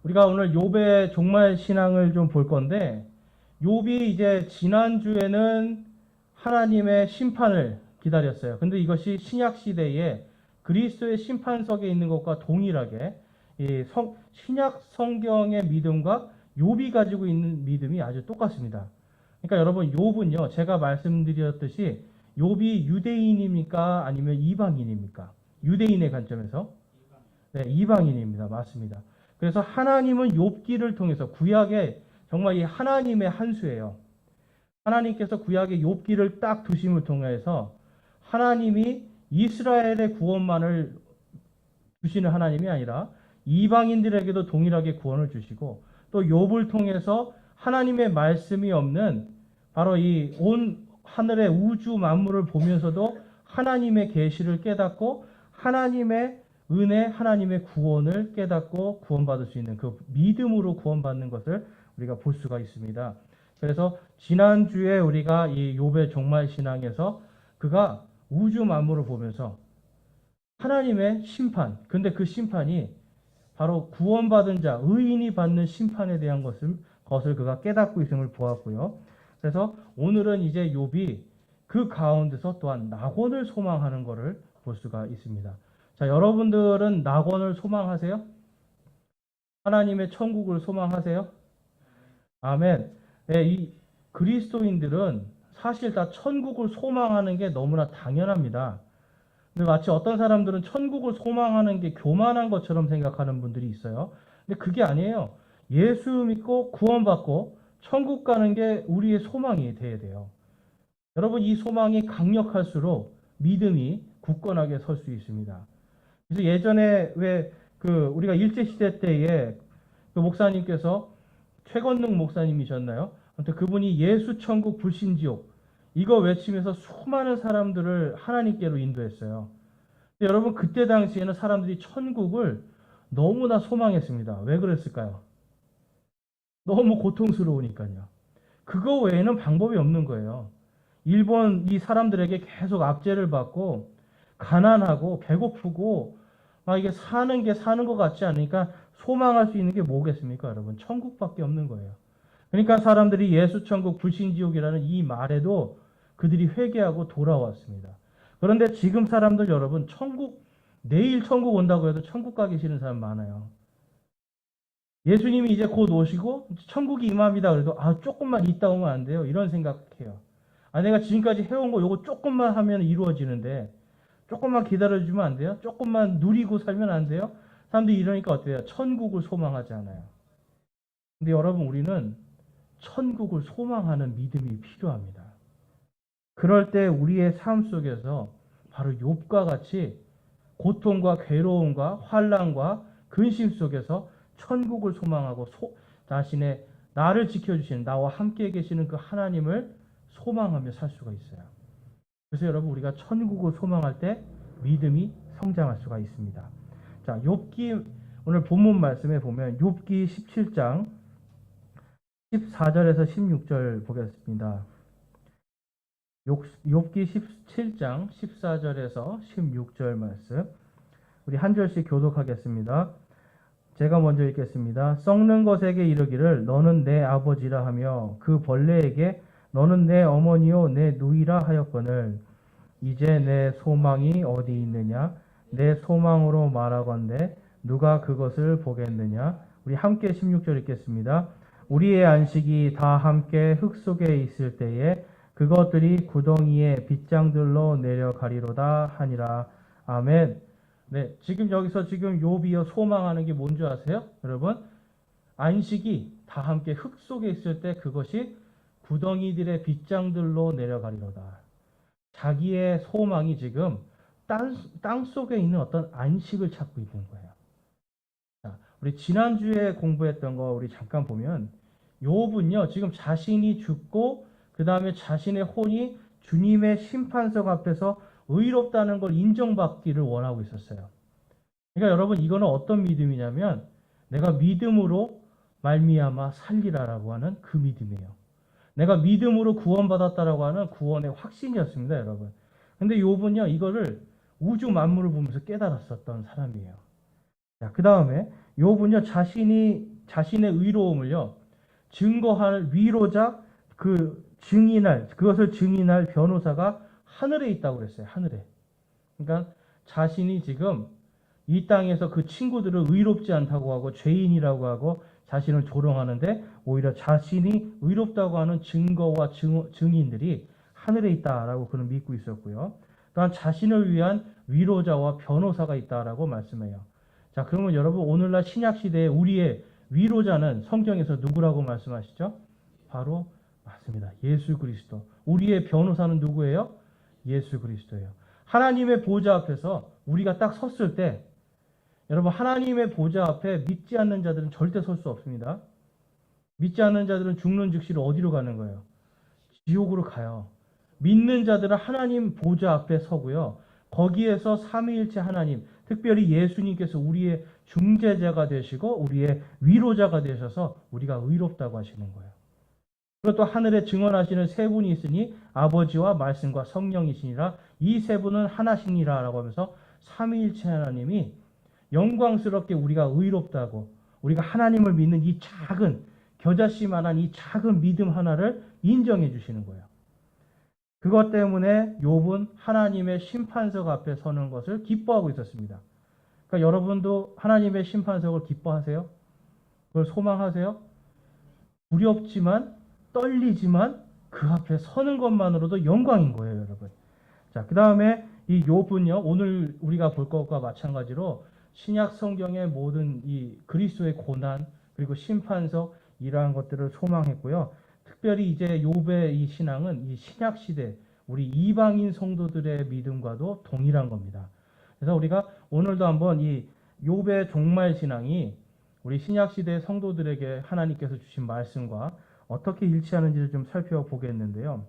우리가 오늘 욥의 종말 신앙을 좀 볼 건데, 욥이 이제 지난주에는 하나님의 심판을 기다렸어요. 근데 이것이 신약 시대에 그리스도의 심판석에 있는 것과 동일하게 신약 성경의 믿음과 욥이 가지고 있는 믿음이 아주 똑같습니다. 그러니까 여러분, 욥은요, 제가 말씀드렸듯이 욥이 유대인입니까? 아니면 이방인입니까? 유대인의 관점에서? 네, 이방인입니다. 맞습니다. 그래서 하나님은 욥기를 통해서 구약에 정말 이 하나님의 한 수예요. 하나님께서 구약의 욥기를 딱 두심을 통해서 하나님이 이스라엘의 구원만을 주시는 하나님이 아니라 이방인들에게도 동일하게 구원을 주시고, 또 욥을 통해서 하나님의 말씀이 없는 바로 이 온 하늘의 우주 만물을 보면서도 하나님의 계시를 깨닫고 하나님의 은혜, 하나님의 구원을 깨닫고 구원받을 수 있는 그 믿음으로 구원받는 것을 우리가 볼 수가 있습니다. 그래서 지난주에 우리가 이 욥의 종말 신앙에서 그가 우주 만물을 보면서 하나님의 심판, 근데 그 심판이 바로 구원받은 자, 의인이 받는 심판에 대한 것을 그가 깨닫고 있음을 보았고요. 그래서 오늘은 이제 욥이 그 가운데서 또한 낙원을 소망하는 것을 볼 수가 있습니다. 자, 여러분들은 낙원을 소망하세요? 하나님의 천국을 소망하세요? 아멘. 네, 이 그리스도인들은 사실 다 천국을 소망하는 게 너무나 당연합니다. 근데 마치 어떤 사람들은 천국을 소망하는 게 교만한 것처럼 생각하는 분들이 있어요. 근데 그게 아니에요. 예수 믿고 구원받고 천국 가는 게 우리의 소망이 돼야 돼요. 여러분, 이 소망이 강력할수록 믿음이 굳건하게 설 수 있습니다. 그래서 예전에 왜 우리가 일제시대 때에 그 목사님께서 최건능 목사님이셨나요? 아무튼 그분이 예수 천국 불신 지옥 이거 외치면서 수많은 사람들을 하나님께로 인도했어요. 여러분, 그때 당시에는 사람들이 천국을 너무나 소망했습니다. 왜 그랬을까요? 너무 고통스러우니까요. 그거 외에는 방법이 없는 거예요. 일본 이 사람들에게 계속 압제를 받고 가난하고 배고프고 막 이게 사는 게 사는 것 같지 않으니까 소망할 수 있는 게 뭐겠습니까, 여러분? 천국밖에 없는 거예요. 그러니까 사람들이 예수 천국 불신지옥이라는 이 말에도 그들이 회개하고 돌아왔습니다. 그런데 지금 사람들 여러분, 내일 천국 온다고 해도 천국 가기 싫은 사람 많아요. 예수님이 이제 곧 오시고 천국이 임합니다. 그래도 조금만 있다 오면 안 돼요. 이런 생각해요. 내가 지금까지 해온 거 요거 조금만 하면 이루어지는데 조금만 기다려주면 안 돼요? 조금만 누리고 살면 안 돼요? 사람들이 이러니까 어때요? 천국을 소망하지 않아요. 근데 여러분, 우리는 천국을 소망하는 믿음이 필요합니다. 그럴 때 우리의 삶 속에서 바로 욥과 같이 고통과 괴로움과 환난과 근심 속에서 천국을 소망하고 자신의 나를 지켜주시는 나와 함께 계시는 그 하나님을 소망하며 살 수가 있어요. 그래서 여러분, 우리가 천국을 소망할 때 믿음이 성장할 수가 있습니다. 자, 욥기 오늘 본문 말씀에 보면 욥기 17장 14절에서 16절 보겠습니다. 욥기 17장 14절에서 16절 말씀 우리 한 절씩 교독하겠습니다. 제가 먼저 읽겠습니다. 썩는 것에게 이르기를 너는 내 아버지라 하며 그 벌레에게 너는 내 어머니요 내 누이라 하였거늘 이제 내 소망이 어디 있느냐 내 소망으로 말하건대 누가 그것을 보겠느냐. 우리 함께 16절 읽겠습니다. 우리의 안식이 다 함께 흙 속에 있을 때에 그것들이 구덩이의 빗장들로 내려가리로다 하니라. 아멘. 네, 지금 여기서 욥이 소망하는 게 뭔지 아세요? 여러분, 안식이 다 함께 흙 속에 있을 때 그것이 구덩이들의 빗장들로 내려가리로다. 자기의 소망이 지금 땅 속에 있는 어떤 안식을 찾고 있는 거예요. 자, 우리 지난주에 공부했던 거 우리 잠깐 보면 욥은요, 지금 자신이 죽고 그 다음에 자신의 혼이 주님의 심판석 앞에서 의롭다는 걸 인정받기를 원하고 있었어요. 그러니까 여러분, 이거는 어떤 믿음이냐면 내가 믿음으로 말미암아 살리라라고 하는 그 믿음이에요. 내가 믿음으로 구원받았다라고 하는 구원의 확신이었습니다, 여러분. 근데 욥은요, 이거를 우주 만물을 보면서 깨달았었던 사람이에요. 자, 그 다음에 욥은요, 자신이 자신의 의로움을요, 증거할 위로자, 그 증인할, 그것을 증인할 변호사가 하늘에 있다고 그랬어요. 하늘에. 그러니까 자신이 지금 이 땅에서 그 친구들을 의롭지 않다고 하고 죄인이라고 하고 자신을 조롱하는데, 오히려 자신이 의롭다고 하는 증거와 증인들이 하늘에 있다라고 그는 믿고 있었고요. 또한 자신을 위한 위로자와 변호사가 있다라고 말씀해요. 자, 그러면 여러분, 오늘날 신약 시대에 우리의 위로자는 성경에서 누구라고 말씀하시죠? 바로 맞습니다. 예수 그리스도. 우리의 변호사는 누구예요? 예수 그리스도예요. 하나님의 보좌 앞에서 우리가 딱 섰을 때, 여러분, 하나님의 보좌 앞에 믿지 않는 자들은 절대 설 수 없습니다. 믿지 않는 자들은 죽는 즉시로 어디로 가는 거예요? 지옥으로 가요. 믿는 자들은 하나님 보좌 앞에 서고요. 거기에서 삼위일체 하나님, 특별히 예수님께서 우리의 중재자가 되시고 우리의 위로자가 되셔서 우리가 의롭다고 하시는 거예요. 그리고 또 하늘에 증언하시는 세 분이 있으니 아버지와 말씀과 성령이시니라, 이 세 분은 하나시니라 라고 하면서 삼위일체 하나님이 영광스럽게 우리가 의롭다고, 우리가 하나님을 믿는 이 작은, 겨자씨만한 이 작은 믿음 하나를 인정해 주시는 거예요. 그것 때문에 욥은 하나님의 심판석 앞에 서는 것을 기뻐하고 있었습니다. 그러니까 여러분도 하나님의 심판석을 기뻐하세요? 그걸 소망하세요? 두렵지만, 떨리지만 그 앞에 서는 것만으로도 영광인 거예요, 여러분. 자, 그 다음에 이 욥은요, 오늘 우리가 볼 것과 마찬가지로 신약 성경의 모든 이 그리스도의 고난, 그리고 심판석, 이러한 것들을 소망했고요. 특별히 이제 욥의 이 신앙은 이 신약 시대 우리 이방인 성도들의 믿음과도 동일한 겁니다. 그래서 우리가 오늘도 한번 이 욥의 종말 신앙이 우리 신약 시대 성도들에게 하나님께서 주신 말씀과 어떻게 일치하는지를 좀 살펴보겠는데요.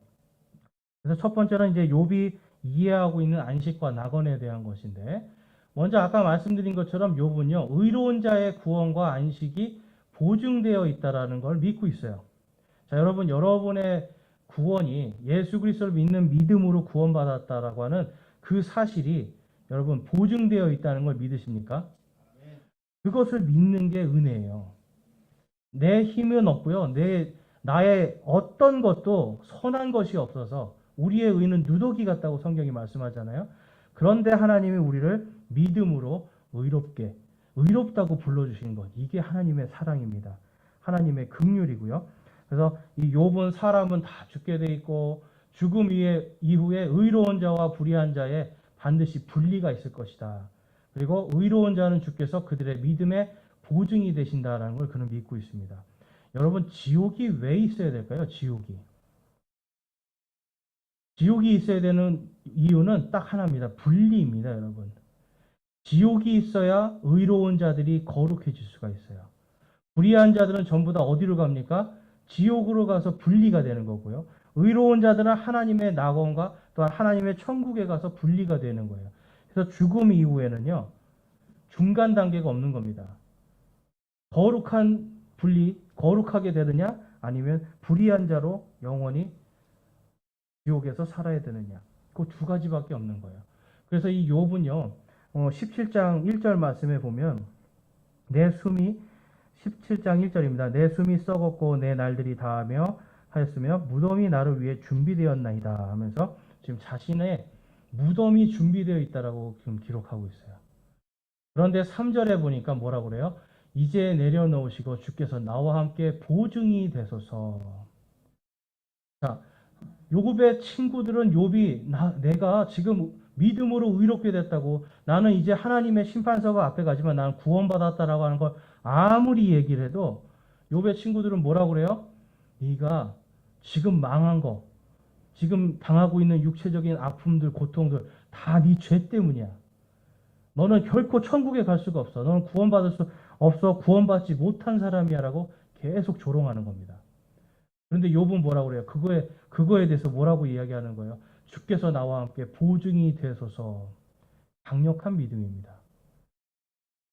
그래서 첫 번째는 이제 욥이 이해하고 있는 안식과 낙원에 대한 것인데, 먼저 아까 말씀드린 것처럼 욥은요, 의로운 자의 구원과 안식이 보증되어 있다라는 걸 믿고 있어요. 자, 여러분, 여러분의 구원이 예수 그리스도를 믿는 믿음으로 구원받았다라고 하는 그 사실이 여러분 보증되어 있다는 걸 믿으십니까? 그것을 믿는 게 은혜예요. 내 힘은 없고요. 나의 어떤 것도 선한 것이 없어서 우리의 의는 누더기 같다고 성경이 말씀하잖아요. 그런데 하나님이 우리를 믿음으로 의롭다고 불러주신 것, 이게 하나님의 사랑입니다. 하나님의 긍휼이고요. 그래서 이 욥은 사람은 다 죽게 돼 있고 죽음 이후에 의로운 자와 불의한 자의 반드시 분리가 있을 것이다. 그리고 의로운 자는 주께서 그들의 믿음의 보증이 되신다라는 걸 그는 믿고 있습니다. 여러분, 지옥이 왜 있어야 될까요? 지옥이 있어야 되는 이유는 딱 하나입니다. 분리입니다, 여러분. 지옥이 있어야 의로운 자들이 거룩해질 수가 있어요. 불의한 자들은 전부 다 어디로 갑니까? 지옥으로 가서 분리가 되는 거고요. 의로운 자들은 하나님의 낙원과 또한 하나님의 천국에 가서 분리가 되는 거예요. 그래서 죽음 이후에는요, 중간 단계가 없는 겁니다. 거룩하게 되느냐, 아니면 불의한 자로 영원히 지옥에서 살아야 되느냐. 그 두 가지밖에 없는 거예요. 그래서 이 욥은요, 17장 1절 말씀에 보면, 17장 1절입니다. 내 숨이 썩었고 내 날들이 다하며 하였으며 무덤이 나를 위해 준비되었나이다 하면서 지금 자신의 무덤이 준비되어 있다라고 지금 기록하고 있어요. 그런데 3절에 보니까 뭐라고 그래요? 이제 내려놓으시고 주께서 나와 함께 보증이 되소서. 자, 욥의 친구들은 욥이 내가 지금 믿음으로 의롭게 됐다고, 나는 이제 하나님의 심판석 앞에 가지만 나는 구원받았다라고 하는 걸 아무리 얘기를 해도 욥의 친구들은 뭐라고 그래요? 네가 지금 망한 거, 지금 당하고 있는 육체적인 아픔들, 고통들 다 네 죄 때문이야. 너는 결코 천국에 갈 수가 없어. 너는 구원받을 수 없어. 구원받지 못한 사람이야 라고 계속 조롱하는 겁니다. 그런데 욥은 뭐라고 그래요? 그거에 대해서 뭐라고 이야기하는 거예요? 주께서 나와 함께 보증이 되소서. 강력한 믿음입니다.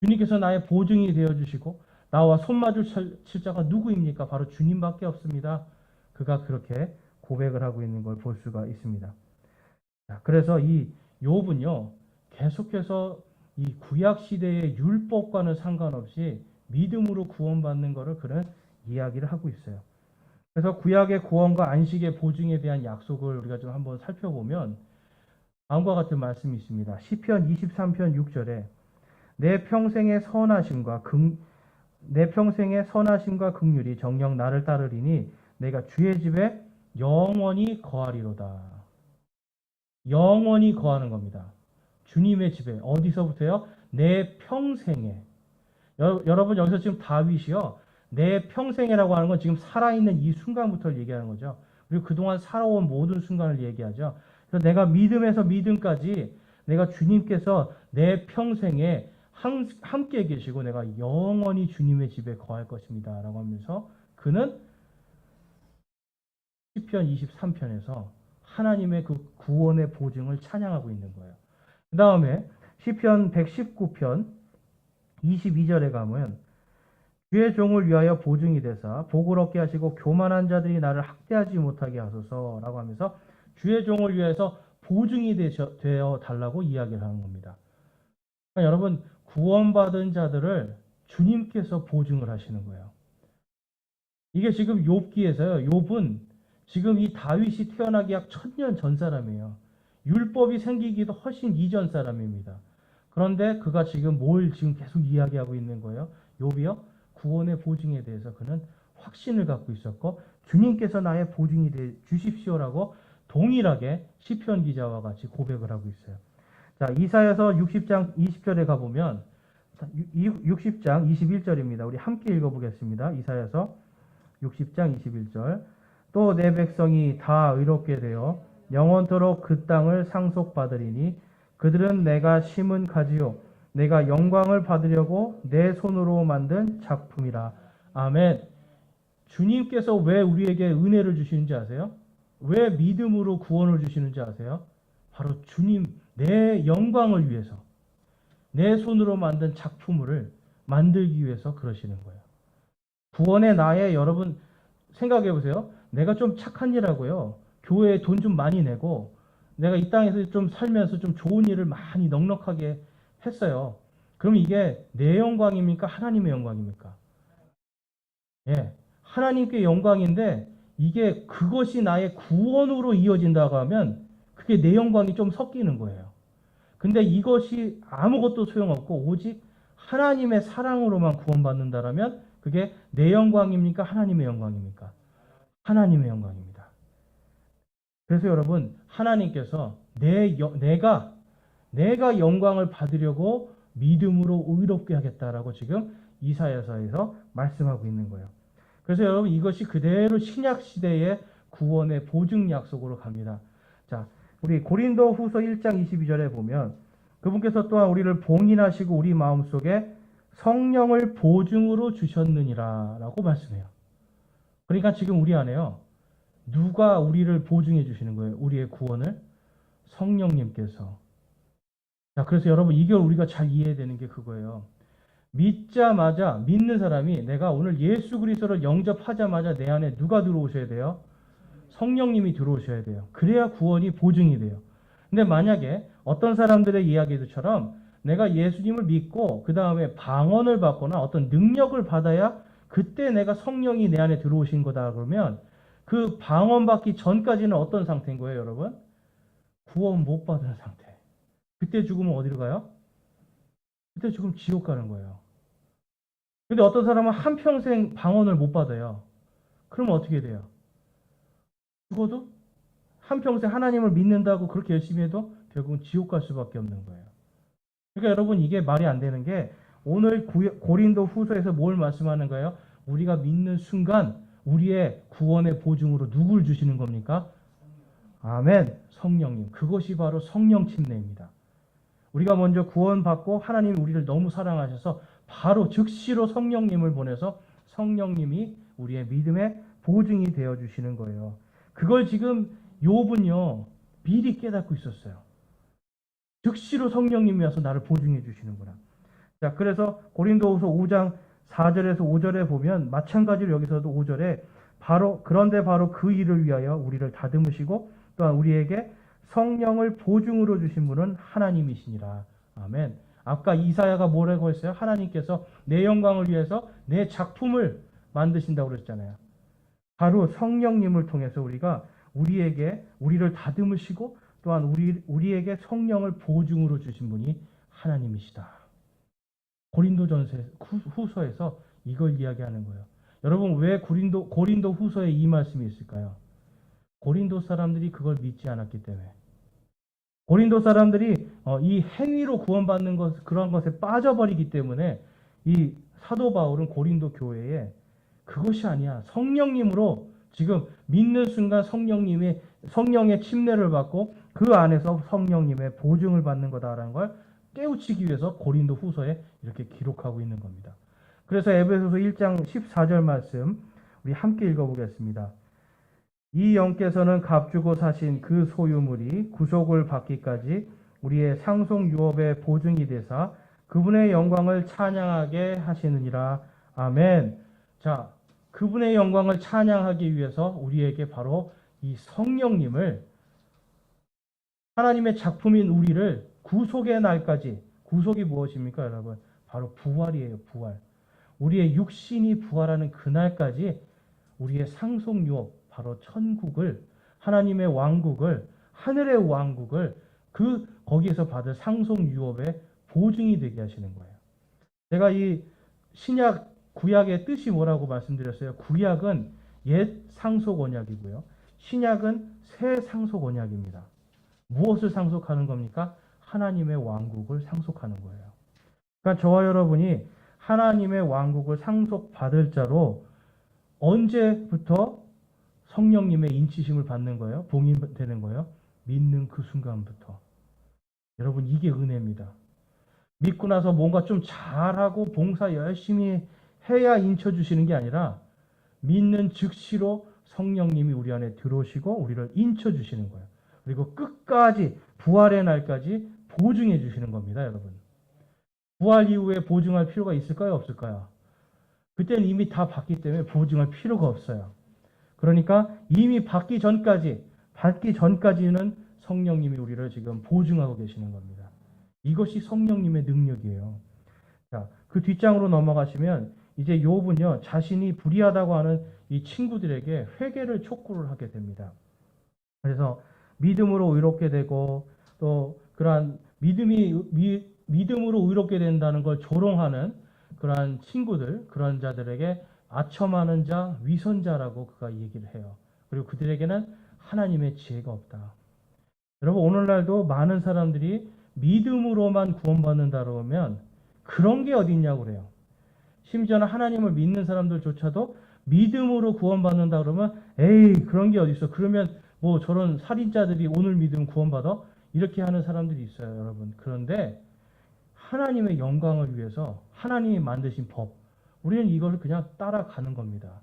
주님께서 나의 보증이 되어주시고 나와 손마주 칠 자가 누구입니까? 바로 주님밖에 없습니다. 그가 그렇게 고백을 하고 있는 걸 볼 수가 있습니다. 그래서 이 욥은요, 계속해서 이 구약 시대의 율법과는 상관없이 믿음으로 구원받는 것을 그는 이야기를 하고 있어요. 그래서 구약의 구원과 안식의 보증에 대한 약속을 우리가 좀 한번 살펴보면 다음과 같은 말씀이 있습니다. 시편 23편 6절에 내 평생의 선하심과 긍휼이 정녕 나를 따르리니 내가 주의 집에 영원히 거하리로다. 영원히 거하는 겁니다. 주님의 집에. 어디서부터요? 내 평생에. 여러분 여기서 지금 다윗이요. 내 평생이라고 하는 건 지금 살아있는 이 순간부터 얘기하는 거죠. 그리고 그동안 살아온 모든 순간을 얘기하죠. 그래서 내가 믿음에서 믿음까지 내가 주님께서 내 평생에 함께 계시고 내가 영원히 주님의 집에 거할 것입니다. 라고 하면서 그는 시편 23편에서 하나님의 그 구원의 보증을 찬양하고 있는 거예요. 그 다음에 시편 119편 22절에 가면 주의 종을 위하여 보증이 되사 복을 얻게 하시고 교만한 자들이 나를 학대하지 못하게 하소서라고 하면서 주의 종을 위해서 보증이 되어 달라고 이야기를 하는 겁니다. 그러니까 여러분 구원받은 자들을 주님께서 보증을 하시는 거예요. 이게 지금 욥기에서요. 욥은 지금 이 다윗이 태어나기 약 1000년 전 사람이에요. 율법이 생기기도 훨씬 이전 사람입니다. 그런데 그가 지금 뭘 지금 계속 이야기하고 있는 거예요? 욥이요? 구원의 보증에 대해서 그는 확신을 갖고 있었고 주님께서 나의 보증이 돼 주십시오라고 동일하게 시편 기자와 같이 고백을 하고 있어요. 자, 이사야서 60장 20절에 가보면 60장 21절입니다. 우리 함께 읽어보겠습니다. 이사야서 60장 21절. 또 내 백성이 다 의롭게 되어 영원토록 그 땅을 상속받으리니 그들은 내가 심은 가지요 내가 영광을 받으려고 내 손으로 만든 작품이라. 아멘. 주님께서 왜 우리에게 은혜를 주시는지 아세요? 왜 믿음으로 구원을 주시는지 아세요? 바로 주님 내 영광을 위해서 내 손으로 만든 작품을 만들기 위해서 그러시는 거예요. 구원의 나에 여러분 생각해 보세요. 내가 좀 착한 일 하고요. 교회에 돈 좀 많이 내고 내가 이 땅에서 좀 살면서 좀 좋은 일을 많이 넉넉하게 했어요. 그럼 이게 내 영광입니까? 하나님의 영광입니까? 예. 하나님께 영광인데 이게 그것이 나의 구원으로 이어진다고 하면 그게 내 영광이 좀 섞이는 거예요. 근데 이것이 아무것도 소용없고 오직 하나님의 사랑으로만 구원받는다라면 그게 내 영광입니까? 하나님의 영광입니까? 하나님의 영광입니다. 그래서 여러분 하나님께서 내가 영광을 받으려고 믿음으로 의롭게 하겠다라고 지금 이사야서에서 말씀하고 있는 거예요. 그래서 여러분 이것이 그대로 신약 시대의 구원의 보증 약속으로 갑니다. 자, 우리 고린도 후서 1장 22절에 보면 그분께서 또한 우리를 봉인하시고 우리 마음속에 성령을 보증으로 주셨느니라 라고 말씀해요. 그러니까 지금 우리 안에요. 누가 우리를 보증해 주시는 거예요? 우리의 구원을? 성령님께서. 자, 그래서 여러분 이걸 우리가 잘 이해해야 되는 게 그거예요. 믿자마자 믿는 사람이 내가 오늘 예수 그리스도를 영접하자마자 내 안에 누가 들어오셔야 돼요? 성령님이 들어오셔야 돼요. 그래야 구원이 보증이 돼요. 근데 만약에 어떤 사람들의 이야기들처럼 내가 예수님을 믿고 그 다음에 방언을 받거나 어떤 능력을 받아야 그때 내가 성령이 내 안에 들어오신 거다 그러면 그 방언 받기 전까지는 어떤 상태인 거예요, 여러분? 구원 못 받은 상태. 그때 죽으면 어디로 가요? 그때 죽으면 지옥 가는 거예요. 근데 어떤 사람은 한평생 방언을 못 받아요. 그러면 어떻게 돼요? 죽어도 한평생 하나님을 믿는다고 그렇게 열심히 해도 결국은 지옥 갈 수밖에 없는 거예요. 그러니까 여러분 이게 말이 안 되는 게 오늘 고린도 후서에서 뭘 말씀하는 거예요? 우리가 믿는 순간 우리의 구원의 보증으로 누굴 주시는 겁니까? 아멘. 성령님. 그것이 바로 성령 침례입니다. 우리가 먼저 구원받고 하나님이 우리를 너무 사랑하셔서 바로 즉시로 성령님을 보내서 성령님이 우리의 믿음의 보증이 되어 주시는 거예요. 그걸 지금 욥은요 미리 깨닫고 있었어요. 즉시로 성령님이 와서 나를 보증해 주시는구나. 자, 그래서 고린도후서 5장 4절에서 5절에 보면 마찬가지로 여기서도 5절에 그런데 바로 그 일을 위하여 우리를 다듬으시고 또한 우리에게 성령을 보증으로 주신 분은 하나님이시니라. 아멘. 아까 이사야가 뭐라고 했어요? 하나님께서 내 영광을 위해서 내 작품을 만드신다고 그랬잖아요. 바로 성령님을 통해서 우리가 우리를 다듬으시고 또한 우리에게 성령을 보증으로 주신 분이 하나님이시다. 고린도전서 후서에서 이걸 이야기하는 거예요. 여러분, 왜 고린도 후서에 이 말씀이 있을까요? 고린도 사람들이 그걸 믿지 않았기 때문에. 고린도 사람들이 이 행위로 구원받는 그런 것에 빠져버리기 때문에 이 사도 바울은 고린도 교회에 그것이 아니야. 성령님으로 지금 믿는 순간 성령의 침례를 받고 그 안에서 성령님의 보증을 받는 거다라는 걸 깨우치기 위해서 고린도 후서에 이렇게 기록하고 있는 겁니다. 그래서 에베소서 1장 14절 말씀 우리 함께 읽어보겠습니다. 이 영께서는 값주고 사신 그 소유물이 구속을 받기까지 우리의 상속 유업의 보증이 되사 그분의 영광을 찬양하게 하시느니라. 아멘. 자, 그분의 영광을 찬양하기 위해서 우리에게 바로 이 성령님을, 하나님의 작품인 우리를 구속의 날까지, 구속이 무엇입니까, 여러분? 바로 부활이에요, 부활. 우리의 육신이 부활하는 그날까지 우리의 상속 유업, 바로 천국을, 하나님의 왕국을, 하늘의 왕국을 거기에서 받을 상속 유업의 보증이 되게 하시는 거예요. 제가 이 신약 구약의 뜻이 뭐라고 말씀드렸어요. 구약은 옛 상속 언약이고요. 신약은 새 상속 언약입니다. 무엇을 상속하는 겁니까? 하나님의 왕국을 상속하는 거예요. 그러니까 저와 여러분이 하나님의 왕국을 상속받을 자로 언제부터 성령님의 인치심을 받는 거예요? 봉인되는 거예요? 믿는 그 순간부터. 여러분, 이게 은혜입니다. 믿고 나서 뭔가 좀 잘하고 봉사 열심히 해야 인쳐주시는 게 아니라 믿는 즉시로 성령님이 우리 안에 들어오시고 우리를 인쳐주시는 거예요. 그리고 끝까지 부활의 날까지 보증해 주시는 겁니다, 여러분. 부활 이후에 보증할 필요가 있을까요, 없을까요? 그때는 이미 다 받기 때문에 보증할 필요가 없어요. 그러니까 이미 받기 전까지는 성령님이 우리를 지금 보증하고 계시는 겁니다. 이것이 성령님의 능력이에요. 자, 그 뒷장으로 넘어가시면 이제 욥은요, 자신이 불의하다고 하는 이 친구들에게 회개를 촉구를 하게 됩니다. 그래서 믿음으로 의롭게 되고 또 그러한 믿음으로 의롭게 된다는 걸 조롱하는 그러한 친구들, 그런 자들에게 아첨하는 자, 위선자라고 그가 얘기를 해요. 그리고 그들에게는 하나님의 지혜가 없다. 여러분, 오늘날도 많은 사람들이 믿음으로만 구원받는다 그러면 그런 게 어디 있냐고 그래요. 심지어는 하나님을 믿는 사람들조차도 믿음으로 구원받는다 그러면 에이, 그런 게 어디 있어. 그러면 뭐 저런 살인자들이 오늘 믿음 구원받아? 이렇게 하는 사람들이 있어요, 여러분. 그런데 하나님의 영광을 위해서 하나님이 만드신 법, 우리는 이걸 그냥 따라가는 겁니다.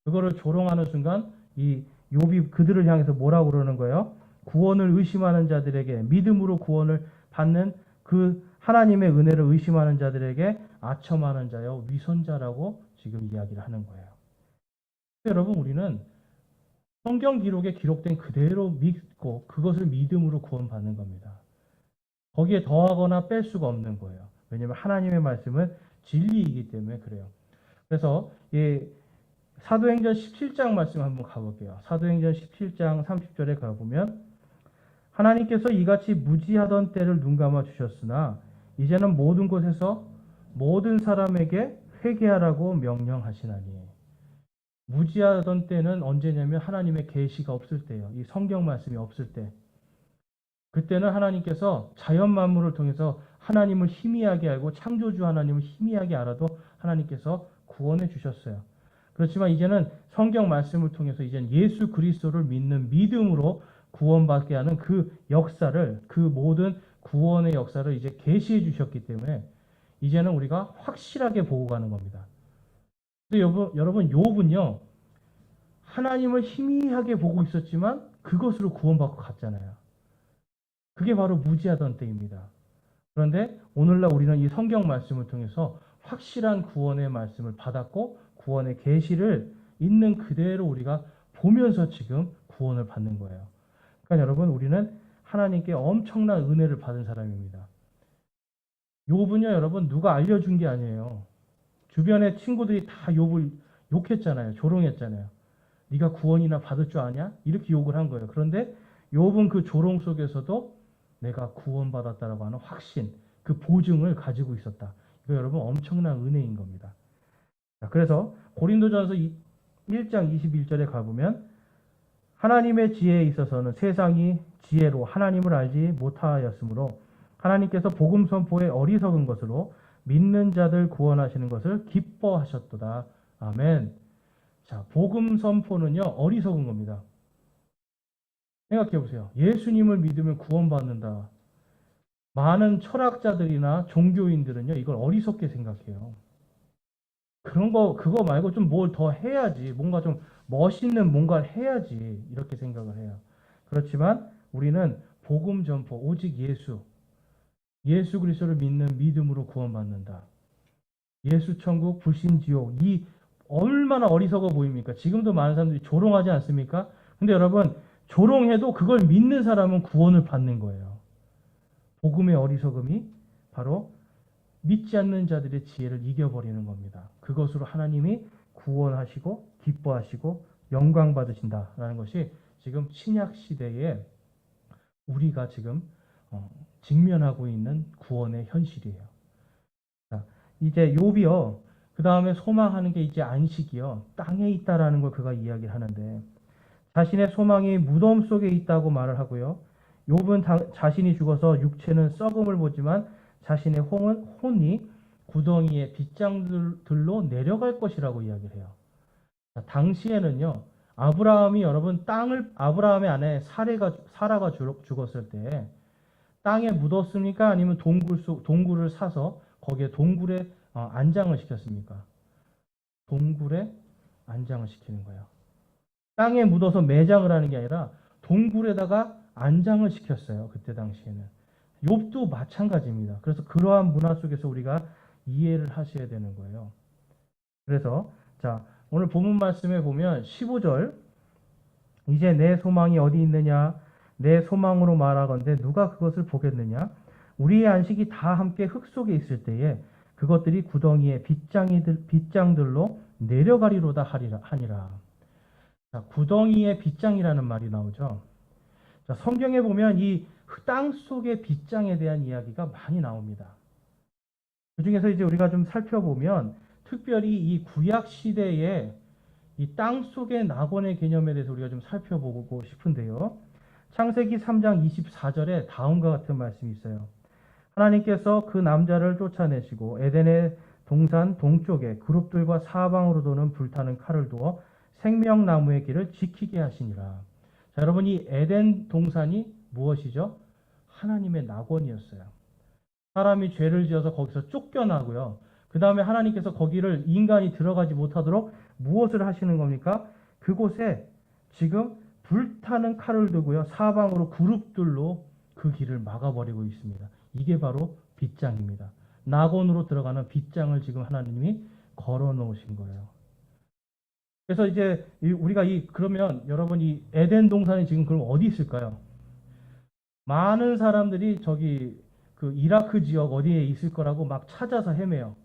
그거를 조롱하는 순간 이 욥이 그들을 향해서 뭐라고 그러는 거예요? 구원을 의심하는 자들에게, 믿음으로 구원을 받는 그 하나님의 은혜를 의심하는 자들에게 아첨하는 자여 위선자라고 지금 이야기를 하는 거예요. 여러분, 우리는 성경 기록에 기록된 그대로 믿고 그것을 믿음으로 구원받는 겁니다. 거기에 더하거나 뺄 수가 없는 거예요. 왜냐하면 하나님의 말씀은 진리이기 때문에 그래요. 그래서 사도행전 17장 말씀 한번 가볼게요. 사도행전 17장 30절에 가보면 하나님께서 이같이 무지하던 때를 눈감아 주셨으나 이제는 모든 곳에서 모든 사람에게 회개하라고 명령하시나니. 무지하던 때는 언제냐면 하나님의 계시가 없을 때예요. 이 성경 말씀이 없을 때. 그때는 하나님께서 자연 만물을 통해서 하나님을 희미하게 알고 창조주 하나님을 희미하게 알아도 하나님께서 구원해 주셨어요. 그렇지만 이제는 성경 말씀을 통해서 이제는 예수 그리스도를 믿는 믿음으로 구원받게 하는 그 역사를, 그 모든 구원의 역사를 이제 계시해 주셨기 때문에 이제는 우리가 확실하게 보고 가는 겁니다. 여러분, 욥은요, 하나님을 희미하게 보고 있었지만 그것으로 구원받고 갔잖아요. 그게 바로 무지하던 때입니다. 그런데 오늘날 우리는 이 성경 말씀을 통해서 확실한 구원의 말씀을 받았고 구원의 계시를 있는 그대로 우리가 보면서 지금 구원을 받는 거예요. 그러니까 여러분, 우리는 하나님께 엄청난 은혜를 받은 사람입니다. 욥은요, 여러분 누가 알려준 게 아니에요. 주변의 친구들이 다 욥을 욕했잖아요. 조롱했잖아요. 네가 구원이나 받을 줄 아냐? 이렇게 욕을 한 거예요. 그런데 욥은 그 조롱 속에서도 내가 구원받았다라고 하는 확신, 그 보증을 가지고 있었다. 이거 여러분 엄청난 은혜인 겁니다. 자, 그래서 고린도전서 1장 21절에 가보면 하나님의 지혜에 있어서는 세상이 지혜로 하나님을 알지 못하였으므로 하나님께서 복음 선포에 어리석은 것으로 믿는 자들 구원하시는 것을 기뻐하셨도다. 아멘. 자, 복음 선포는요, 어리석은 겁니다. 생각해 보세요. 예수님을 믿으면 구원받는다. 많은 철학자들이나 종교인들은요, 이걸 어리석게 생각해요. 그거 말고 좀 뭘 더 해야지. 뭔가 좀 멋있는 뭔가를 해야지. 이렇게 생각을 해요. 그렇지만 우리는 복음 전포, 오직 예수 그리스도를 믿는 믿음으로 구원받는다. 예수 천국, 불신 지옥, 이 얼마나 어리석어 보입니까? 지금도 많은 사람들이 조롱하지 않습니까? 근데 여러분, 조롱해도 그걸 믿는 사람은 구원을 받는 거예요. 복음의 어리석음이 바로 믿지 않는 자들의 지혜를 이겨버리는 겁니다. 그것으로 하나님이 구원하시고 기뻐하시고 영광 받으신다라는 것이 지금 신약 시대에 우리가 지금 직면하고 있는 구원의 현실이에요. 자, 이제 욥이요. 그 다음에 소망하는 게 이제 안식이요. 땅에 있다라는 걸 그가 이야기를 하는데 자신의 소망이 무덤 속에 있다고 말을 하고요. 욥은 자신이 죽어서 육체는 썩음을 보지만 자신의 혼이 구덩이의 빗장들로 내려갈 것이라고 이야기를 해요. 자, 당시에는요. 아브라함이 여러분 아브라함의 아내 사라가 죽었을 때 땅에 묻었습니까? 아니면 동굴을 사서 거기에 동굴에 안장을 시켰습니까? 동굴에 안장을 시키는 거예요. 땅에 묻어서 매장을 하는 게 아니라 동굴에다가 안장을 시켰어요. 그때 당시에는. 욥도 마찬가지입니다. 그래서 그러한 문화 속에서 우리가 이해를 하셔야 되는 거예요. 그래서 자, 오늘 본문 말씀에 보면 15절 이제 내 소망이 어디 있느냐? 내 소망으로 말하건대 누가 그것을 보겠느냐? 우리의 안식이 다 함께 흙 속에 있을 때에 그것들이 구덩이의 빗장들로 내려가리로다 하니라. 자, 구덩이의 빗장이라는 말이 나오죠. 자, 성경에 보면 이 땅 속의 빗장에 대한 이야기가 많이 나옵니다. 그 중에서 이제 우리가 좀 살펴보면 특별히 이 구약 시대에 이 땅 속의 낙원의 개념에 대해서 우리가 좀 살펴보고 싶은데요. 창세기 3장 24절에 다음과 같은 말씀이 있어요. 하나님께서 그 남자를 쫓아내시고 에덴의 동산 동쪽에 그룹들과 사방으로 도는 불타는 칼을 두어 생명나무의 길을 지키게 하시니라. 자, 여러분 이 에덴 동산이 무엇이죠? 하나님의 낙원이었어요. 사람이 죄를 지어서 거기서 쫓겨나고요. 그 다음에 하나님께서 거기를 인간이 들어가지 못하도록 무엇을 하시는 겁니까? 그곳에 지금 불타는 칼을 두고요. 사방으로 그룹들로 그 길을 막아버리고 있습니다. 이게 바로 빗장입니다. 낙원으로 들어가는 빗장을 지금 하나님이 걸어 놓으신 거예요. 그래서 이제 우리가 그러면 여러분 이 에덴 동산이 지금 그럼 어디 있을까요? 많은 사람들이 저기 그 이라크 지역 어디에 있을 거라고 막 찾아서 헤매요.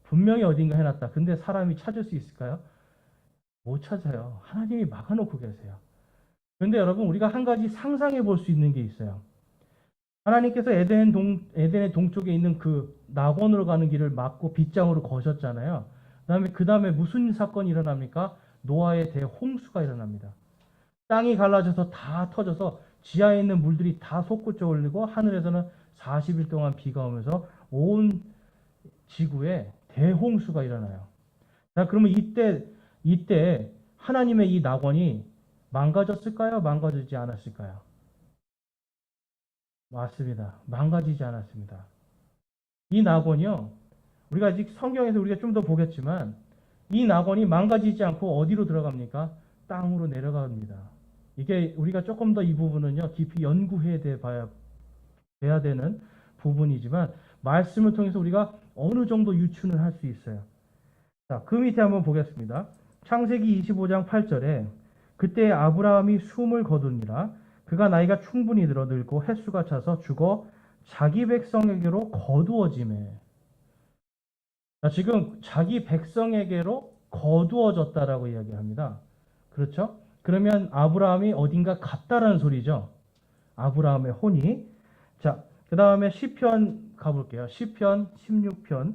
분명히 어딘가 해놨다. 근데 사람이 찾을 수 있을까요? 못 찾아요. 하나님이 막아놓고 계세요. 그런데 여러분 우리가 한 가지 상상해 볼 수 있는 게 있어요. 하나님께서 에덴의 동쪽에 있는 그 낙원으로 가는 길을 막고 빗장으로 거셨잖아요. 그 다음에 무슨 사건이 일어납니까? 노아의 대홍수가 일어납니다. 땅이 갈라져서 다 터져서 지하에 있는 물들이 다 솟구쳐 올리고 하늘에서는 40일 동안 비가 오면서 온 지구에 대홍수가 일어나요. 자, 그러면 이때 하나님의 이 낙원이 망가졌을까요? 망가지지 않았을까요? 맞습니다. 망가지지 않았습니다. 이 낙원이요. 우리가 아직 성경에서 우리가 좀 더 보겠지만 이 낙원이 망가지지 않고 어디로 들어갑니까? 땅으로 내려갑니다. 이게 우리가 조금 더 이 부분은요. 깊이 연구해 봐야 되는 부분이지만 말씀을 통해서 우리가 어느 정도 유추는 할 수 있어요. 자, 그 밑에 한번 보겠습니다. 창세기 25장 8절에 그때 아브라함이 숨을 거두니라 그가 나이가 충분히 들어 늙고 햇수가 차서 죽어 자기 백성에게로 거두어짐에. 자, 지금 자기 백성에게로 거두어졌다라고 이야기합니다. 그렇죠? 그러면 아브라함이 어딘가 갔다라는 소리죠. 아브라함의 혼이. 자, 그 다음에 시편 가볼게요. 시편 16편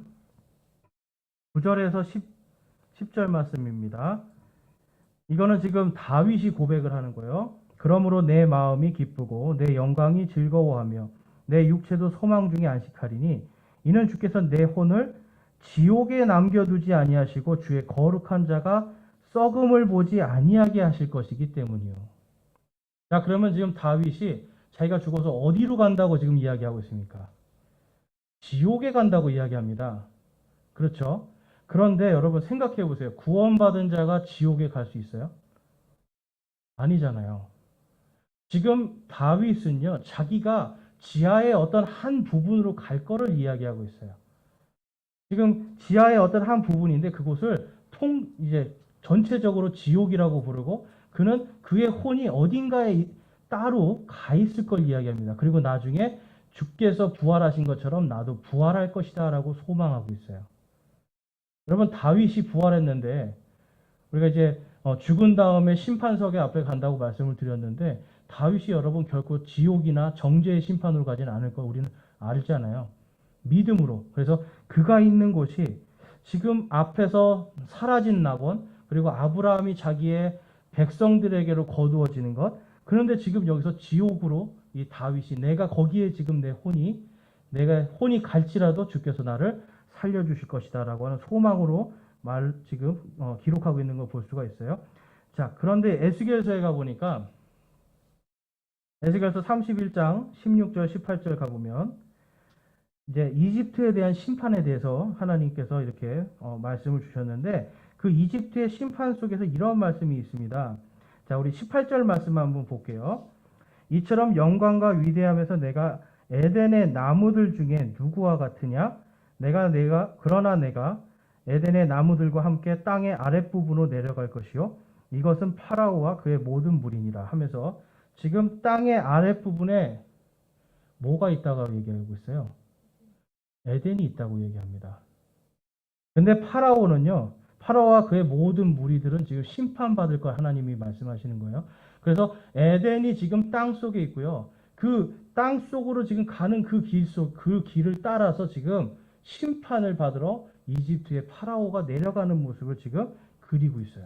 9절에서 10절 말씀입니다. 이거는 지금 다윗이 고백을 하는 거예요. 그러므로 내 마음이 기쁘고 내 영광이 즐거워하며 내 육체도 소망 중에 안식하리니 이는 주께서 내 혼을 지옥에 남겨두지 아니하시고 주의 거룩한 자가 썩음을 보지 아니하게 하실 것이기 때문이요. 자, 그러면 지금 다윗이 자기가 죽어서 어디로 간다고 지금 이야기하고 있습니까? 지옥에 간다고 이야기합니다. 그렇죠? 그런데 여러분 생각해 보세요. 구원받은 자가 지옥에 갈 수 있어요? 아니잖아요. 지금 다윗은요, 자기가 지하의 어떤 한 부분으로 갈 거를 이야기하고 있어요. 지금 지하의 어떤 한 부분인데 그곳을 이제 전체적으로 지옥이라고 부르고 그는 그의 혼이 어딘가에 따로 가 있을 걸 이야기합니다. 그리고 나중에 주께서 부활하신 것처럼 나도 부활할 것이다 라고 소망하고 있어요. 여러분 다윗이 부활했는데 우리가 이제 죽은 다음에 심판석에 앞에 간다고 말씀을 드렸는데 다윗이 여러분 결코 지옥이나 정죄의 심판으로 가진 않을 걸 우리는 알잖아요. 믿음으로. 그래서 그가 있는 곳이 지금 앞에서 사라진 낙원 그리고 아브라함이 자기의 백성들에게로 거두어지는 것. 그런데 지금 여기서 지옥으로 이 다윗이 내가 거기에 지금 내가 혼이 갈지라도 주께서 나를 살려주실 것이다라고 하는 소망으로 지금 기록하고 있는 걸 볼 수가 있어요. 자, 그런데 에스겔서에 가보니까 에스겔서 31장 16절 18절 가보면 이제 이집트에 대한 심판에 대해서 하나님께서 이렇게 말씀을 주셨는데 그 이집트의 심판 속에서 이런 말씀이 있습니다. 자, 우리 18절 말씀 한번 볼게요. 이처럼 영광과 위대함에서 내가 에덴의 나무들 중에 누구와 같으냐? 그러나 내가 에덴의 나무들과 함께 땅의 아랫부분으로 내려갈 것이요. 이것은 파라오와 그의 모든 무리니라 하면서 지금 땅의 아랫부분에 뭐가 있다고 얘기하고 있어요? 에덴이 있다고 얘기합니다. 근데 파라오와 그의 모든 무리들은 지금 심판받을 걸 하나님이 말씀하시는 거예요. 그래서 에덴이 지금 땅 속에 있고요. 그 땅 속으로 지금 가는 그 길을 따라서 지금 심판을 받으러 이집트의 파라오가 내려가는 모습을 지금 그리고 있어요.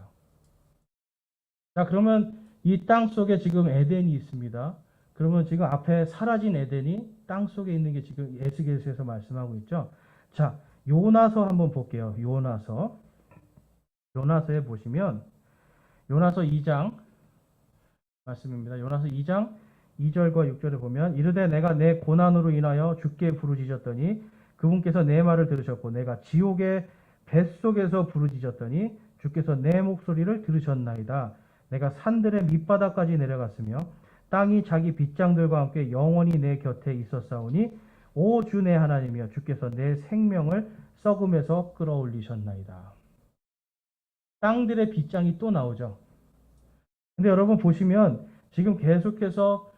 자, 그러면 이 땅 속에 지금 에덴이 있습니다. 그러면 지금 앞에 사라진 에덴이 땅 속에 있는 게 지금 에스겔서에서 말씀하고 있죠. 자, 요나서 한번 볼게요. 요나서에 보시면 요나서 2장 말씀입니다. 요나서 2장 2절과 6절에 보면 이르되 내가 내 고난으로 인하여 주께 부르짖었더니 그분께서 내 말을 들으셨고 내가 지옥의 뱃속에서 부르짖었더니 주께서 내 목소리를 들으셨나이다. 내가 산들의 밑바닥까지 내려갔으며 땅이 자기 빗장들과 함께 영원히 내 곁에 있었사오니 오 주 내 하나님이여 주께서 내 생명을 썩음에서 끌어올리셨나이다. 땅들의 빗장이 또 나오죠. 근데 여러분 보시면 지금 계속해서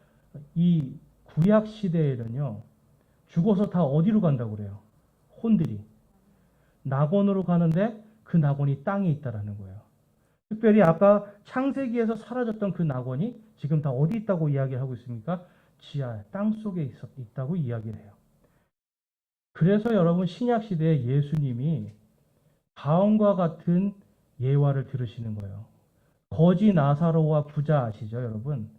이 구약 시대에는요. 죽어서 다 어디로 간다고 그래요? 혼들이. 낙원으로 가는데 그 낙원이 땅에 있다라는 거예요. 특별히 아까 창세기에서 사라졌던 그 낙원이 지금 다 어디 있다고 이야기를 하고 있습니까? 지하, 땅 속에 있다고 이야기를 해요. 그래서 여러분 신약 시대에 예수님이 다음과 같은 예화를 들으시는 거예요. 거지 나사로와 부자 아시죠, 여러분?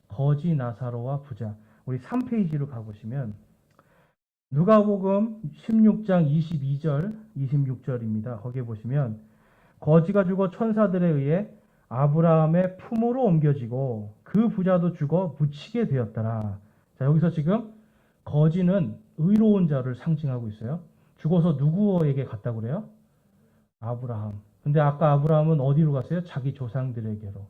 거지 나사로와 부자. 우리 3페이지로 가보시면 누가복음 16장 22절, 26절입니다. 거기에 보시면 거지가 죽어 천사들에 의해 아브라함의 품으로 옮겨지고 그 부자도 죽어 묻히게 되었더라. 자, 여기서 지금 거지는 의로운 자를 상징하고 있어요. 죽어서 누구에게 갔다고 그래요? 아브라함. 근데 아까 아브라함은 어디로 갔어요? 자기 조상들에게로.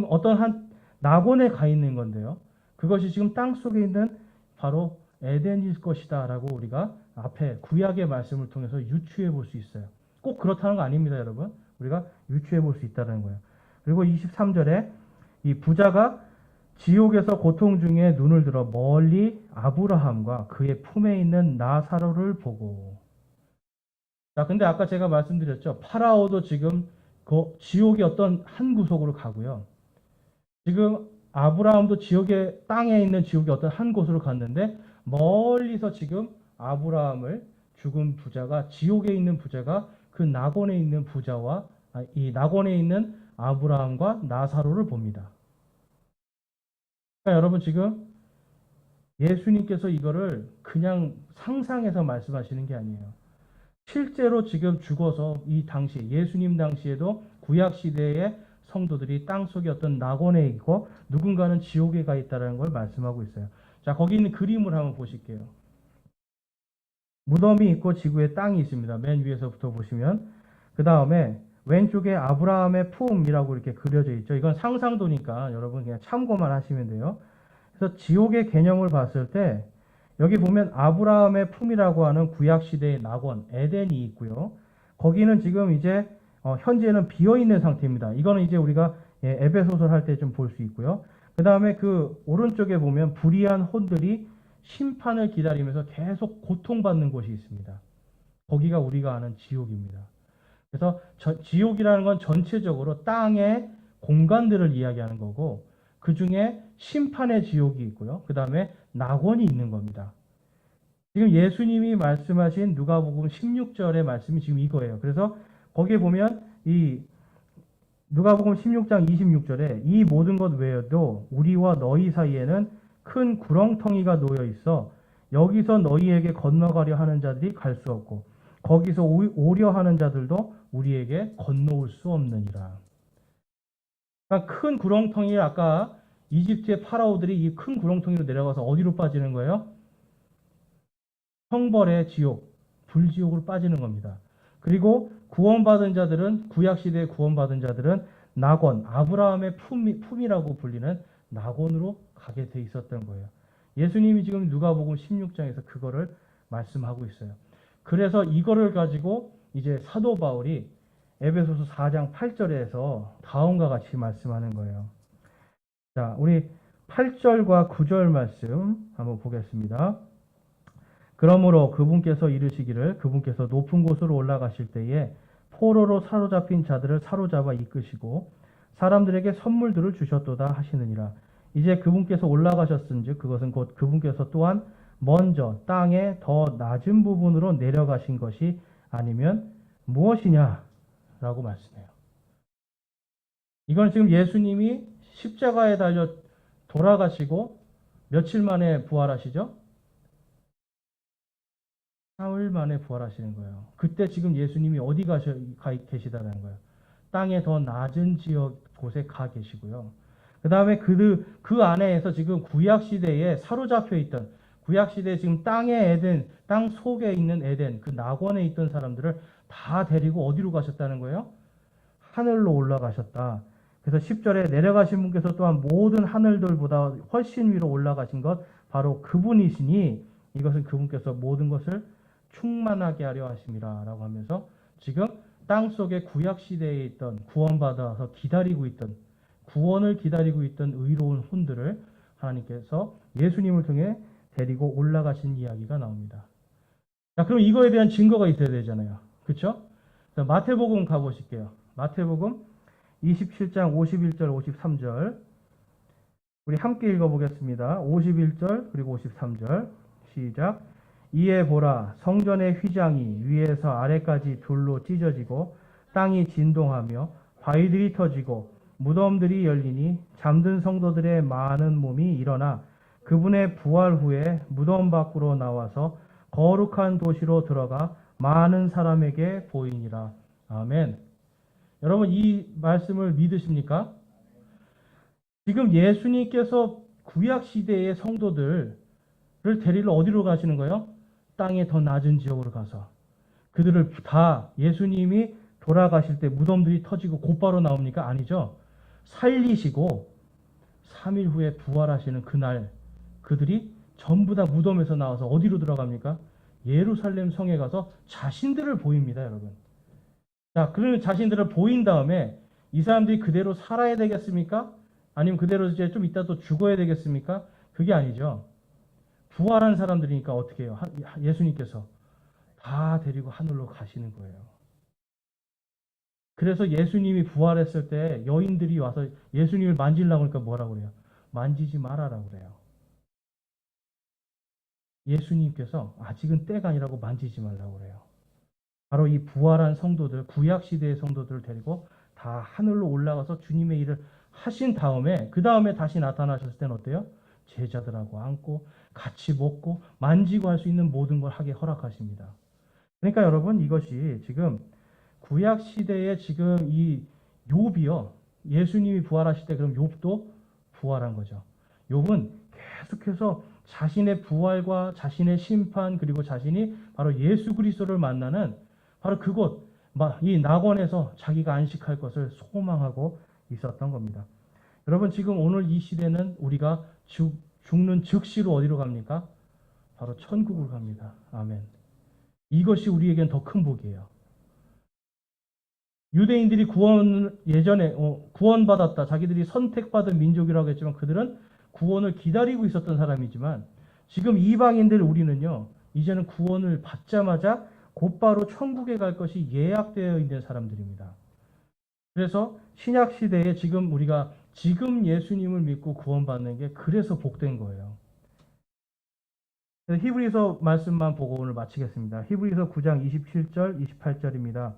어떤 한 낙원에 가 있는 건데요. 그것이 지금 땅 속에 있는 바로 에덴일 것이다 라고 우리가 앞에 구약의 말씀을 통해서 유추해 볼 수 있어요. 꼭 그렇다는 거 아닙니다, 여러분. 우리가 유추해 볼 수 있다는 거예요. 그리고 23절에 이 부자가 지옥에서 고통 중에 눈을 들어 멀리 아브라함과 그의 품에 있는 나사로를 보고. 자, 근데 아까 제가 말씀드렸죠. 파라오도 지금 그 지옥의 어떤 한 구석으로 가고요. 지금 아브라함도 지옥의 땅에 있는 지옥의 어떤 한 곳으로 갔는데 멀리서 지금 아브라함을 죽은 부자가 지옥에 있는 부자가 그 낙원에 있는 부자와 이 낙원에 있는 아브라함과 나사로를 봅니다. 그러니까 여러분 지금 예수님께서 이거를 그냥 상상해서 말씀하시는 게 아니에요. 실제로 지금 죽어서 이 당시 예수님 당시에도 구약 시대의 성도들이 땅속에 어떤 낙원에 있고 누군가는 지옥에 가 있다는 걸 말씀하고 있어요. 자, 거기 있는 그림을 한번 보실게요. 무덤이 있고 지구에 땅이 있습니다. 맨 위에서부터 보시면 그 다음에 왼쪽에 아브라함의 품이라고 이렇게 그려져 있죠. 이건 상상도니까 여러분 그냥 참고만 하시면 돼요. 그래서 지옥의 개념을 봤을 때 여기 보면 아브라함의 품이라고 하는 구약시대의 낙원, 에덴이 있고요. 거기는 지금 이제 현재는 비어있는 상태입니다. 이거는 이제 우리가 에베소서를 할 때 좀 볼 수 있고요. 그 다음에 그 오른쪽에 보면 불의한 혼들이 심판을 기다리면서 계속 고통받는 곳이 있습니다. 거기가 우리가 아는 지옥입니다. 그래서 지옥이라는 건 전체적으로 땅의 공간들을 이야기하는 거고 그 중에 심판의 지옥이 있고요. 그 다음에 낙원이 있는 겁니다. 지금 예수님이 말씀하신 누가복음 16절의 말씀이 지금 이거예요. 그래서 거기에 보면 이 누가복음 16장 26절에 이 모든 것 외에도 우리와 너희 사이에는 큰 구렁텅이가 놓여 있어 여기서 너희에게 건너가려 하는 자들이 갈 수 없고 거기서 오려 하는 자들도 우리에게 건너올 수 없느니라. 그러니까 큰 구렁텅이를 아까 이집트의 파라오들이 이 큰 구렁텅이로 내려가서 어디로 빠지는 거예요? 형벌의 지옥, 불지옥으로 빠지는 겁니다. 그리고 구원받은 자들은 구약시대에 구원받은 자들은 낙원, 아브라함의 품이라고 불리는 낙원으로 가게 돼 있었던 거예요. 예수님이 지금 누가복음 16장에서 그거를 말씀하고 있어요. 그래서 이거를 가지고 이제 사도 바울이 에베소서 4장 8절에서 다음과 같이 말씀하는 거예요. 자, 우리 8절과 9절 말씀 한번 보겠습니다. 그러므로 그분께서 이르시기를 그분께서 높은 곳으로 올라가실 때에 포로로 사로잡힌 자들을 사로잡아 이끄시고 사람들에게 선물들을 주셨도다 하시느니라. 이제 그분께서 올라가셨은즉 그것은 곧 그분께서 또한 먼저 땅의 더 낮은 부분으로 내려가신 것이 아니면 무엇이냐라고 말씀해요. 이건 지금 예수님이 십자가에 달려 돌아가시고 며칠 만에 부활하시죠? 사흘 만에 부활하시는 거예요. 그때 지금 예수님이 어디 가 계시다는 거예요. 땅의 더 낮은 지역 곳에 가 계시고요. 그 다음에 그 안에서 지금 구약시대에 사로잡혀 있던, 구약시대에 지금 땅의 에덴, 땅 속에 있는 에덴, 그 낙원에 있던 사람들을 다 데리고 어디로 가셨다는 거예요? 하늘로 올라가셨다. 그래서 10절에 내려가신 분께서 또한 모든 하늘들보다 훨씬 위로 올라가신 것, 바로 그분이시니 이것은 그분께서 모든 것을 충만하게 하려 하심이라 라고 하면서 지금 땅속에 구약시대에 있던 구원받아서 기다리고 있던 구원을 기다리고 있던 의로운 혼들을 하나님께서 예수님을 통해 데리고 올라가신 이야기가 나옵니다. 자, 그럼 이거에 대한 증거가 있어야 되잖아요. 그렇죠? 마태복음 가보실게요. 마태복음 27장 51절 53절 우리 함께 읽어보겠습니다. 51절 그리고 53절 시작. 이에 보라 성전의 휘장이 위에서 아래까지 둘로 찢어지고 땅이 진동하며 바위들이 터지고 무덤들이 열리니 잠든 성도들의 많은 몸이 일어나 그분의 부활 후에 무덤 밖으로 나와서 거룩한 도시로 들어가 많은 사람에게 보이니라. 아멘. 여러분 이 말씀을 믿으십니까? 지금 예수님께서 구약 시대의 성도들을 데리러 어디로 가시는 거예요? 땅의 더 낮은 지역으로 가서 그들을 다 예수님이 돌아가실 때 무덤들이 터지고 곧바로 나옵니까? 아니죠. 살리시고 3일 후에 부활하시는 그날 그들이 전부 다 무덤에서 나와서 어디로 들어갑니까? 예루살렘 성에 가서 자신들을 보입니다, 여러분. 자, 그러면 자신들을 보인 다음에 이 사람들이 그대로 살아야 되겠습니까? 아니면 그대로 이제 좀 이따 또 죽어야 되겠습니까? 그게 아니죠. 부활한 사람들이니까 어떻게 해요? 예수님께서 다 데리고 하늘로 가시는 거예요. 그래서 예수님이 부활했을 때 여인들이 와서 예수님을 만지려고 하니까 뭐라고 그래요? 만지지 말아라고 그래요. 예수님께서 아직은 때가 아니라고 만지지 말라고 그래요. 바로 이 부활한 성도들, 구약 시대의 성도들을 데리고 다 하늘로 올라가서 주님의 일을 하신 다음에 그 다음에 다시 나타나셨을 때는 어때요? 제자들하고 앉고 같이 먹고 만지고 할 수 있는 모든 걸 하게 허락하십니다. 그러니까 여러분 이것이 지금 구약 시대에 지금 이 욥이요. 예수님이 부활하실 때 그럼 욥도 부활한 거죠. 욥은 계속해서 자신의 부활과 자신의 심판 그리고 자신이 바로 예수 그리스도를 만나는 바로 그곳 이 낙원에서 자기가 안식할 것을 소망하고 있었던 겁니다. 여러분 지금 오늘 이 시대는 우리가 죽는 즉시로 어디로 갑니까? 바로 천국으로 갑니다. 아멘. 이것이 우리에겐 더 큰 복이에요. 유대인들이 예전에 구원받았다. 자기들이 선택받은 민족이라고 했지만 그들은 구원을 기다리고 있었던 사람이지만 지금 이방인들 우리는요. 이제는 구원을 받자마자 곧바로 천국에 갈 것이 예약되어 있는 사람들입니다. 그래서 신약 시대에 지금 우리가 지금 예수님을 믿고 구원받는 게 그래서 복된 거예요. 히브리서 말씀만 보고 오늘 마치겠습니다. 히브리서 9장 27절, 28절입니다.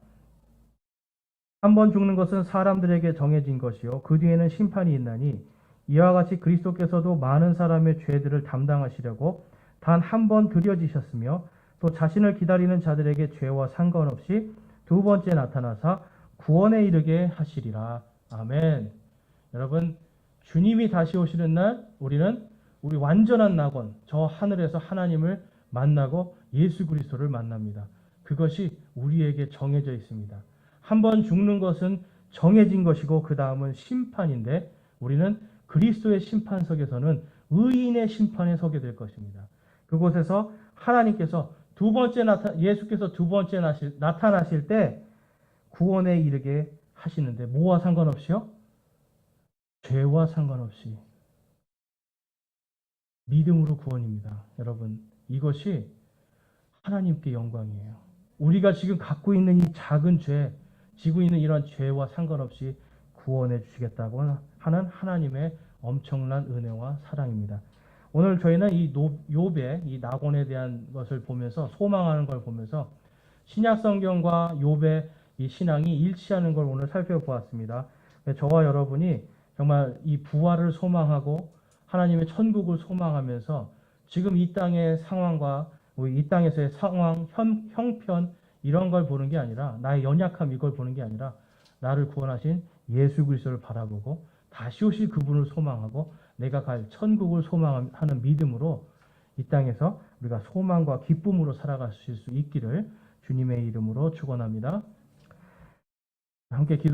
한 번 죽는 것은 사람들에게 정해진 것이요 그 뒤에는 심판이 있나니 이와 같이 그리스도께서도 많은 사람의 죄들을 담당하시려고 단 한 번 드려지셨으며 또 자신을 기다리는 자들에게 죄와 상관없이 두 번째 나타나사 구원에 이르게 하시리라. 아멘. 여러분 주님이 다시 오시는 날 우리는 우리 완전한 낙원 저 하늘에서 하나님을 만나고 예수 그리스도를 만납니다. 그것이 우리에게 정해져 있습니다. 한 번 죽는 것은 정해진 것이고 그 다음은 심판인데 우리는 그리스도의 심판석에서는 의인의 심판에 서게 될 것입니다. 그곳에서 하나님께서 예수께서 두 번째 나타나실 때 구원에 이르게 하시는데 뭐와 상관없이요? 죄와 상관없이 믿음으로 구원입니다. 여러분 이것이 하나님께 영광이에요. 우리가 지금 갖고 있는 이 작은 죄 지고 있는 이런 죄와 상관없이 구원해 주시겠다고 하는 하나님의 엄청난 은혜와 사랑입니다. 오늘 저희는 이 욥의 이 낙원에 대한 것을 보면서 소망하는 걸 보면서 신약 성경과 욥의 이 신앙이 일치하는 걸 오늘 살펴보았습니다. 저와 여러분이 정말 이 부활을 소망하고 하나님의 천국을 소망하면서 지금 이 땅의 상황과 이 땅에서의 상황, 형편 이런 걸 보는 게 아니라 나의 연약함 이걸 보는 게 아니라 나를 구원하신 예수 그리스도를 바라보고 다시 오실 그분을 소망하고 내가 갈 천국을 소망하는 믿음으로 이 땅에서 우리가 소망과 기쁨으로 살아가실 수 있기를 주님의 이름으로 축원합니다. 함께 기도